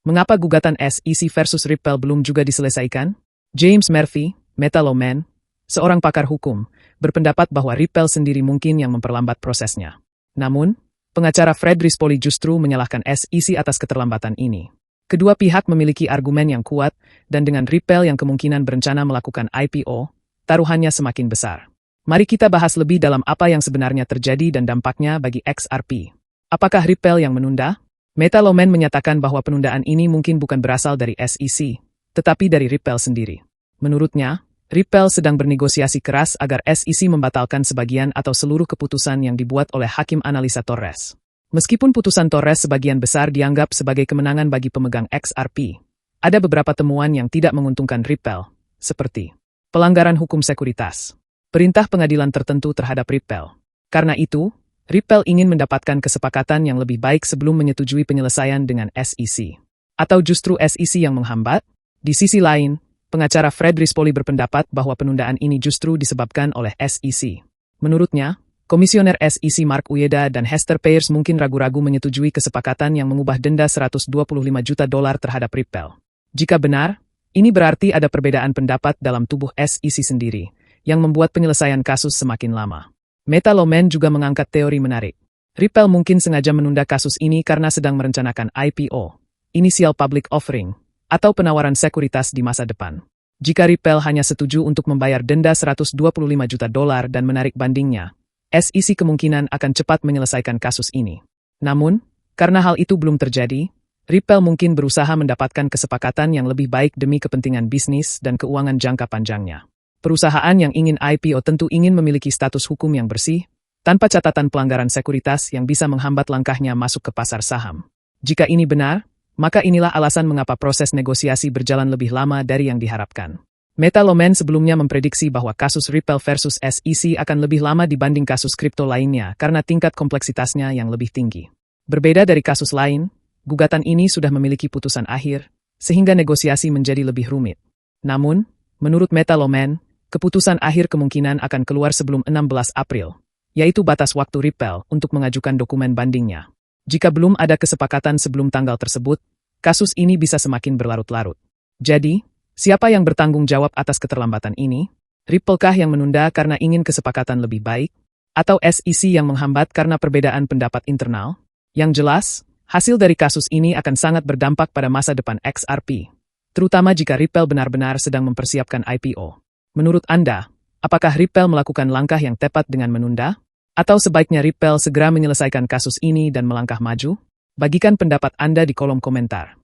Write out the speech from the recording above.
Mengapa gugatan SEC versus Ripple belum juga diselesaikan? James Murphy, Metalloman, seorang pakar hukum, berpendapat bahwa Ripple sendiri mungkin yang memperlambat prosesnya. Namun, pengacara Fred Rispoli justru menyalahkan SEC atas keterlambatan ini. Kedua pihak memiliki argumen yang kuat, dan dengan Ripple yang kemungkinan berencana melakukan IPO, taruhannya semakin besar. Mari kita bahas lebih dalam apa yang sebenarnya terjadi dan dampaknya bagi XRP. Apakah Ripple yang menunda? Metalloman menyatakan bahwa penundaan ini mungkin bukan berasal dari SEC, tetapi dari Ripple sendiri. Menurutnya, Ripple sedang bernegosiasi keras agar SEC membatalkan sebagian atau seluruh keputusan yang dibuat oleh Hakim Analisa Torres. Meskipun putusan Torres sebagian besar dianggap sebagai kemenangan bagi pemegang XRP, ada beberapa temuan yang tidak menguntungkan Ripple, seperti pelanggaran hukum sekuritas, perintah pengadilan tertentu terhadap Ripple. Karena itu, Ripple ingin mendapatkan kesepakatan yang lebih baik sebelum menyetujui penyelesaian dengan SEC. Atau justru SEC yang menghambat? Di sisi lain, pengacara Fred Rispoli berpendapat bahwa penundaan ini justru disebabkan oleh SEC. Menurutnya, Komisioner SEC Mark Uyeda dan Hester Peirce mungkin ragu-ragu menyetujui kesepakatan yang mengubah denda $125 juta terhadap Ripple. Jika benar, ini berarti ada perbedaan pendapat dalam tubuh SEC sendiri, yang membuat penyelesaian kasus semakin lama. Metalloman juga mengangkat teori menarik. Ripple mungkin sengaja menunda kasus ini karena sedang merencanakan IPO, Initial Public Offering, atau penawaran sekuritas di masa depan. Jika Ripple hanya setuju untuk membayar denda $125 juta dan menarik bandingnya, SEC kemungkinan akan cepat menyelesaikan kasus ini. Namun, karena hal itu belum terjadi, Ripple mungkin berusaha mendapatkan kesepakatan yang lebih baik demi kepentingan bisnis dan keuangan jangka panjangnya. Perusahaan yang ingin IPO tentu ingin memiliki status hukum yang bersih, tanpa catatan pelanggaran sekuritas yang bisa menghambat langkahnya masuk ke pasar saham. Jika ini benar, maka inilah alasan mengapa proses negosiasi berjalan lebih lama dari yang diharapkan. Metalloman sebelumnya memprediksi bahwa kasus Ripple versus SEC akan lebih lama dibanding kasus kripto lainnya karena tingkat kompleksitasnya yang lebih tinggi. Berbeda dari kasus lain, gugatan ini sudah memiliki putusan akhir, sehingga negosiasi menjadi lebih rumit. Namun, menurut Metalloman, keputusan akhir kemungkinan akan keluar sebelum 16 April, yaitu batas waktu Ripple untuk mengajukan dokumen bandingnya. Jika belum ada kesepakatan sebelum tanggal tersebut, kasus ini bisa semakin berlarut-larut. Jadi, siapa yang bertanggung jawab atas keterlambatan ini? Ripple-kah yang menunda karena ingin kesepakatan lebih baik? Atau SEC yang menghambat karena perbedaan pendapat internal? Yang jelas, hasil dari kasus ini akan sangat berdampak pada masa depan XRP, terutama jika Ripple benar-benar sedang mempersiapkan IPO. Menurut Anda, apakah Ripple melakukan langkah yang tepat dengan menunda? Atau sebaiknya Ripple segera menyelesaikan kasus ini dan melangkah maju? Bagikan pendapat Anda di kolom komentar.